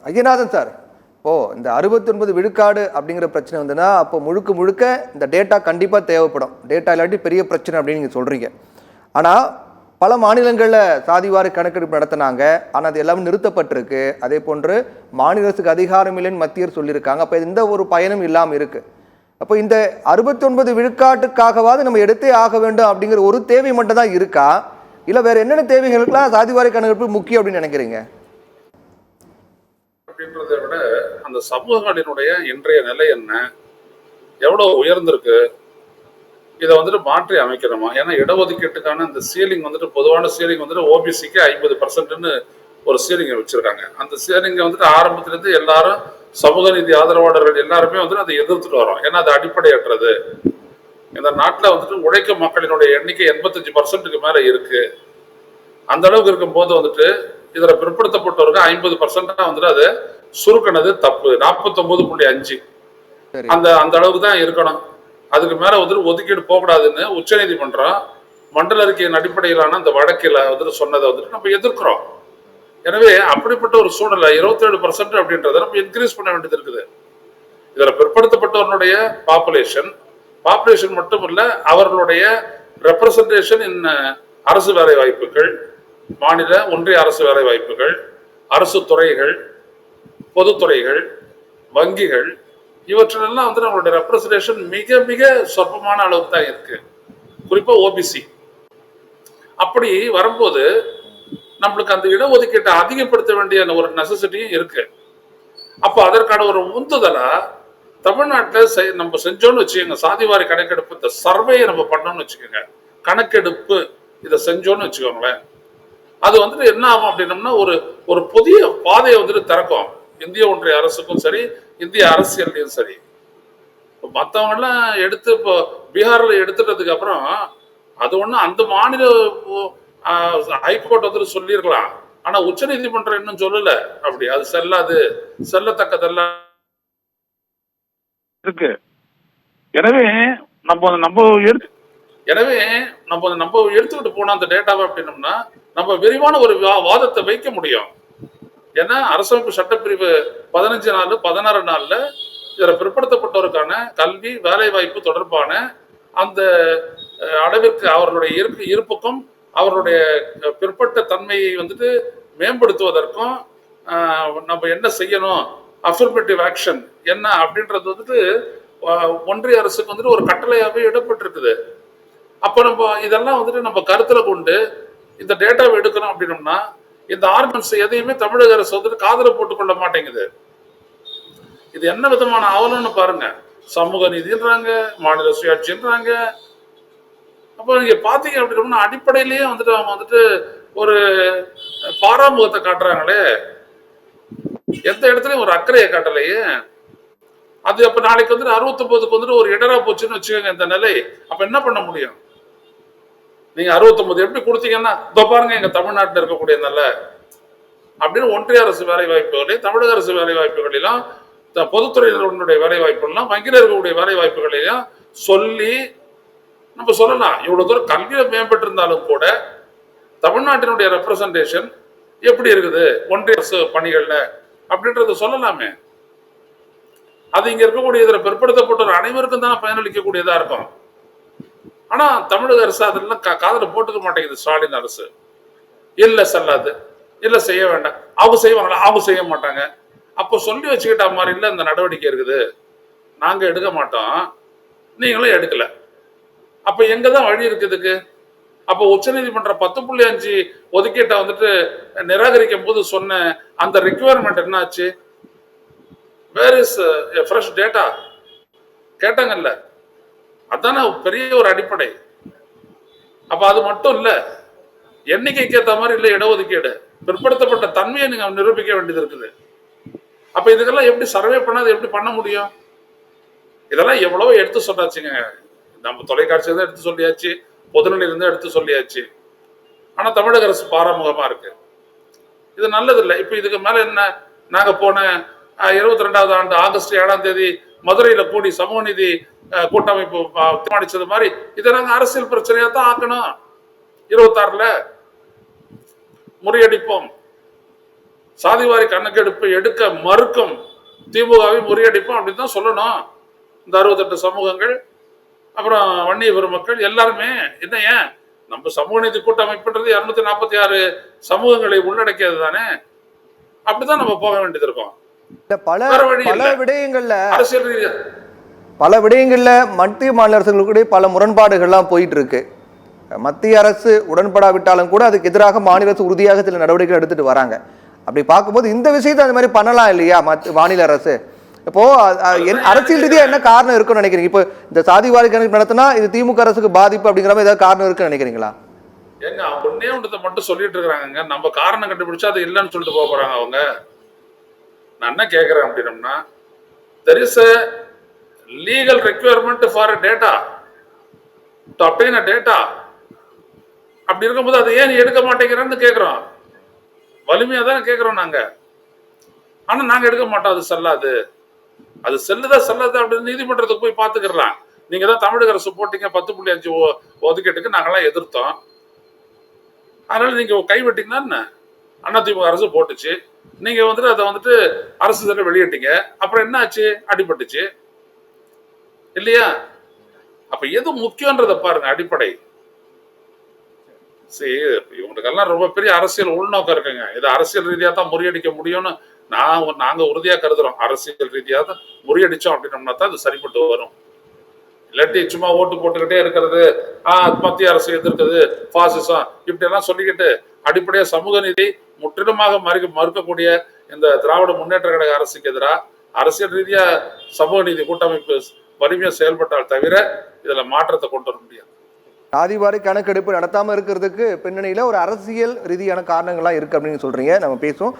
Ayyanathan sir, இப்போது இந்த 69 விழுக்காடு அப்படிங்கிற பிரச்சனை வந்துன்னா அப்போ முழுக்க முழுக்க இந்த டேட்டா கண்டிப்பாக தேவைப்படும். டேட்டா இல்லாட்டி பெரிய பிரச்சனை அப்படின்னு நீங்கள் சொல்கிறீங்க. ஆனால் பல மாநிலங்களில் சாதிவாரி கணக்கெடுப்பு நடத்தினாங்க. ஆனால் அது எல்லாமே நிறுத்தப்பட்டிருக்கு. அதே போன்று மாநில அரசுக்கு அதிகாரம் இல்லைன்னு மத்தியர் சொல்லியிருக்காங்க. அப்போ எந்த ஒரு பயனும் இல்லாமல் இருக்குது. அப்போ இந்த 69 விழுக்காட்டுக்காகவாது நம்ம எடுத்தே ஆக வேண்டும் அப்படிங்கிற ஒரு தேவை மட்டும் தான் இருக்கா, இல்லை வேறு என்னென்ன தேவைகளுக்கெல்லாம் சாதிவாரி கணக்கெடுப்பு முக்கியம் அப்படின்னு நினைக்கிறீங்க? அப்படின்றத விட அந்த சமூகங்களினுடைய இன்றைய நிலை என்ன, எவ்வளவு உயர்ந்திருக்கு, இதை வந்துட்டு மாற்றி அமைக்கணுமா? ஏன்னா இடஒதுக்கீட்டுக்கான இந்த சீலிங் வந்துட்டு பொதுவான சீலிங் வந்துட்டு ஓபிசிக்கு 50% ஒரு சீலிங்கை வச்சிருக்காங்க. அந்த சீலிங்கை வந்துட்டு ஆரம்பத்திலிருந்து எல்லாரும் சமூக நீதி ஆதரவாளர்கள் எல்லாருமே வந்துட்டு அதை எதிர்த்துட்டு வரோம். ஏன்னா அது அடிப்படையற்றது. இந்த நாட்டில் வந்துட்டு உழைக்கும் மக்களினுடைய எண்ணிக்கை 85%க்கு மேல இருக்கு. அந்த அளவுக்கு இருக்கும்போது வந்துட்டு இதுல பிற்படுத்தப்பட்டவருக்கு 50% வந்துட்டு அது சுருக்கினது தப்பு. 49.5 அந்த அளவுக்கு தான் இருக்கணும். அதுக்கு மேல வந்துட்டு ஒதுக்கீடு போகக்கூடாதுன்னு உச்ச நீதிமன்றம் மண்டல அறிக்கையின் அடிப்படையிலான அந்த வழக்கில வந்துட்டு சொன்னதை வந்துட்டு நம்ம எதிர்க்கிறோம். எனவே அப்படிப்பட்ட ஒரு சூழல 27% அப்படின்றத நம்ம இன்க்ரீஸ் பண்ண வேண்டியது இருக்குது. இதுல பிற்படுத்தப்பட்டவர்களுடைய பாப்புலேஷன் மட்டும் இல்ல, அவர்களுடைய ரெப்ரசன்டேஷன் இன் அரசு வேலை வாய்ப்புகள், மாநில ஒன்றிய அரசு வேலை வாய்ப்புகள், அரசு துறைகள், பொதுத்துறைகள், வங்கிகள், இவற்றெல்லாம் வந்து நம்மளுடைய ரெப்ரசன்டேஷன் மிக மிக சொற்பமான அளவுக்கு தான் இருக்கு. குறிப்பா ஓபிசி. அப்படி வரும்போது நம்மளுக்கு அந்த இடஒதுக்கீட்டை அதிகப்படுத்த வேண்டிய ஒரு நெசசிட்டியும் இருக்கு. அப்போ அதற்கான ஒரு உந்துதலா தமிழ்நாட்டில் நம்ம செஞ்சோம்னு வச்சுக்கோங்க. சாதிவாரி கணக்கெடுப்பு, இந்த சர்வேயை நம்ம பண்ணோம்னு வச்சுக்கோங்க, கணக்கெடுப்பு இதை செஞ்சோம்னு வச்சுக்கோங்களேன், அது வந்துட்டு என்ன ஆகும் அப்படின்னம்னா ஒரு புதிய பாதையை வந்துட்டு திறக்கும். இந்திய ஒன்றிய அரசுக்கும் சரி, இந்திய அரசியல்லையும் சரி. மற்றவங்க எல்லாம் எடுத்து இப்போ பீகார்ல எடுத்துட்டதுக்கு அப்புறம் அது ஒண்ணு அந்த மாநில ஹைகோர்ட் வந்துட்டு சொல்லியிருக்கலாம். ஆனா உச்ச நீதிமன்றம் இன்னும் சொல்லல. அப்படி அது செல்லத்தக்கதல்ல இருக்கு. எனவே நம்ம எடுத்துக்கிட்டு போன அந்த டேட்டாவை அப்படின்னம்னா நம்ம விரிவான ஒரு வாதத்தை வைக்க முடியும். ஏன்னா அரசமைப்பு சட்டப்பிரிவு 15 நாள் 16 நாள்ல இதுல பிற்படுத்தப்பட்டவருக்கான கல்வி வேலை வாய்ப்பு தொடர்பான அந்த அளவிற்கு அவர்களுடைய இருப்புக்கும் அவர்களுடைய பிற்பட்ட தன்மையை வந்துட்டு மேம்படுத்துவதற்கும் நம்ம என்ன செய்யணும், அஃபர்மேட்டிவ் ஆக்ஷன் என்ன அப்படின்றது வந்துட்டு ஒன்றிய அரசுக்கு வந்துட்டு ஒரு கட்டளையாகவே இடப்பட்டிருக்குது. அப்போ நம்ம இதெல்லாம் வந்துட்டு நம்ம கருத்துல கொண்டு இந்த டேட்டாவை எடுக்கணும் அப்படின்னோம்னா இந்த ஆர்கன்ஸ் எதையுமே தமிழக அரசு வந்துட்டு காதல போட்டுக்கொள்ள மாட்டேங்குது. இது என்ன விதமான அவலம்னு பாருங்க. சமூக நீதின்றாங்க, மாநில சுயாட்சின்றாங்க. அப்போ நீங்க பாத்தீங்க அப்படின்னா அடிப்படையிலேயே வந்துட்டு அவங்க வந்துட்டு ஒரு பாராமுகத்தை காட்டுறாங்களே, எந்த இடத்துலயும் ஒரு அக்கறையை காட்டலையே. அது அப்ப நாளைக்கு வந்துட்டு 69க்கு வந்துட்டு ஒரு இடரா போச்சுன்னு வச்சுக்கோங்க இந்த நிலை. அப்ப என்ன பண்ண முடியும்? நீங்க 69 எப்படி கொடுத்தீங்கன்னா பாருங்க எங்க தமிழ்நாட்டில் இருக்கக்கூடிய நல்ல அப்படின்னு ஒன்றிய அரசு வேலை வாய்ப்புகளையும் தமிழக அரசு வேலை வாய்ப்புகளிலும் பொதுத்துறையினருடைய வேலை வாய்ப்புகள்லாம் வங்கியில் இருக்கக்கூடிய வேலை வாய்ப்புகளையும் சொல்லி நம்ம சொல்லலாம். இவ்வளவு தூரம் கல்வியில மேம்பட்டு இருந்தாலும் கூட தமிழ்நாட்டினுடைய ரெப்ரசன்டேஷன் எப்படி இருக்குது ஒன்றிய அரசு பணிகள்ல அப்படின்றத சொல்லலாமே. அது இங்க இருக்கக்கூடிய இதுல பிற்படுத்தப்பட்டோர் அனைவருக்கும் தான் பயனளிக்கக்கூடியதா இருக்கும். ஆனா தமிழக அரசு அதெல்லாம் காதல போட்டுக்க மாட்டேங்குது. ஸ்டாலின் அரசு இல்ல செல்லாது, இல்ல செய்ய வேண்டாம், அவங்க செய்வாங்களா, அவங்க செய்ய மாட்டாங்க. அப்போ சொல்லி வச்சுக்கிட்ட மாதிரி இல்ல இந்த நடவடிக்கை இருக்குது, நாங்க எடுக்க மாட்டோம், நீங்களும் எடுக்கல. அப்ப எங்கதான் வழி இருக்குதுக்கு? அப்போ உச்ச நீதிமன்றம் 10.5 ஒதுக்கீட்டை வந்துட்டு நிராகரிக்கும் போது சொன்ன அந்த ரிக்வயர்மெண்ட் என்ன ஆச்சு? வேர் இஸ் ஃப்ரெஷ் டேட்டா கேட்டாங்கல்ல, அதான பெரிய ஒரு அடிப்படை. அப்ப அது மட்டும் இல்ல, எண்ணிக்கைக்கு ஏற்ற மாதிரி இல்ல இடஒதுக்கீடு, பிற்படுத்தப்பட்ட தன்மையை நீங்க நிரூபிக்க வேண்டியது இருக்குது. அப்ப இதுக்கெல்லாம் எப்படி சர்வே பண்ணாது எப்படி பண்ண முடியும்? இதெல்லாம் எவ்வளவோ எடுத்து சொன்னாச்சுங்க. நம்ம தொலைக்காட்சியில தான் எடுத்து சொல்லியாச்சு, பொதுநிலையில இருந்து எடுத்து சொல்லியாச்சு. ஆனா தமிழக அரசு பாராமுகமா இருக்கு. இது நல்லது இல்லை. இப்ப இதுக்கு மேல என்ன? நாங்க போன 22வது ஆண்டு ஆகஸ்ட் 7ஆம் தேதி மதுரையில கூடி சமூக நீதி கூட்டமைப்பு தீர்மானிச்சது மாதிரி இதை நாங்க அரசியல் பிரச்சனையா தான் ஆக்கணும். 26ல முறியடிப்போம், சாதிவாரி கணக்கெடுப்பு எடுக்க மறுக்கும் திமுகவை முறியடிப்போம் அப்படின்னு தான் சொல்லணும். இந்த 68 சமூகங்கள், அப்புறம் வன்னிய பெருமக்கள் எல்லாருமே. என்ன ஏன் நம்ம சமூக நீதி கூட்டமைப்புன்றது 246 சமூகங்களை உள்ளடக்கியது தானே. அப்படிதான் நம்ம போக வேண்டியது இருக்கும். இல்ல, பல வேற வழி பல இல்ல. விடயங்கள்ல அரசியல் ரீதியா பல விடயங்கள்ல மத்திய மாநில அரசுகளுடைய பல முரண்பாடுகள்லாம் போயிட்டு இருக்கு. மத்திய அரசு உடன்படாவிட்டாலும் கூட அதுக்கு எதிராக மாநில அரசு உறுதியாக சில நடவடிக்கைகள் எடுத்துட்டு வராங்க. அப்படி பார்க்கும்போது இந்த விஷயத்தை அந்த மாதிரி பண்ணலாம் இல்லையா மாநில அரசு? இப்போ அரசியல் ரீதியா என்ன காரணம் இருக்குன்னு நினைக்கிறீங்க? இப்போ இந்த சாதிவாரி கணக்கு நடத்தினா இது திமுக அரசுக்கு பாதிப்பு அப்படிங்கிற மாதிரி ஏதாவது காரணம் இருக்குன்னு நினைக்கிறீங்களா? ஏங்க அவங்க ஒன்னே ஒன்றத்தை மட்டும் சொல்லிட்டு இருக்கிறாங்க. நம்ம காரணம் கண்டுபிடிச்சா அது இல்லைன்னு சொல்லிட்டு போக போறாங்க அவங்க. நான் என்ன கேட்கிறேன் அப்படின்னம்னா, there is a legal requirement for a data to obtain a data. அப்படி இருக்கும்போது அதை ஏன் நீ எடுக்க மாட்டேங்கிறன்னு கேட்கிறோம். வலிமையா தானே கேட்கிறோம் நாங்க. ஆனா நாங்க எடுக்க மாட்டோம். அது செல்லாது, அது செல்லுதா செல்லாது அப்படின்னு நீதிமன்றத்துக்கு போய் பார்த்துக்கலாம். நீங்க தான் தமிழக அரசு போட்டீங்க 10.5 ஒதுக்கீட்டுக்கு, நாங்கெல்லாம் எதிர்த்தோம். அதனால நீங்க கைவிட்டீங்கன்னா என்ன? அதிமுக அரசு போட்டுச்சு, நீங்க வந்துட்டு அதை வந்துட்டு அரசு சட்டை வெளியிட்டீங்க. அப்புறம் என்ன ஆச்சு? அடிபட்டுச்சு இல்லையா? அப்ப எது முக்கியன்றத பாருங்க. அடிப்படை சரி, இவங்களுக்கெல்லாம் ரொம்ப பெரிய அரசியல் உள்நோக்கம் இருக்குங்க. இதை அரசியல் ரீதியா தான் முறியடிக்க முடியும்னு நாங்க உறுதியா கருதுறோம். அரசியல் ரீதியா தான் முறியடிச்சோம் அப்படின்னோம்னா தான் அது சரிப்பட்டு வரும். இல்லாட்டி சும்மா ஓட்டு போட்டுக்கிட்டே இருக்கிறது, மத்திய அரசு எதிர்க்கிறது, பாசிசம் இப்படி எல்லாம் சொல்லிக்கிட்டு அடிப்படையா சமூக நீதி முற்றிலுமாக மறுக்கக்கூடிய இந்த திராவிட முன்னேற்ற கழக அரசுக்கு எதிராக அரசியல் ரீதியா சமூக நீதி கூட்டமைப்பு வலிமையா செயல்பட்டால் தவிர இதுல மாற்றத்தை கொண்டு வர முடியாது. சாதிவாரி கணக்கெடுப்பு நடத்தாம இருக்கிறதுக்கு பின்னணியில ஒரு அரசியல் ரீதியான காரணங்கள்லாம் இருக்கு அப்படின்னு சொல்றீங்க. நம்ம பேசுவோம்.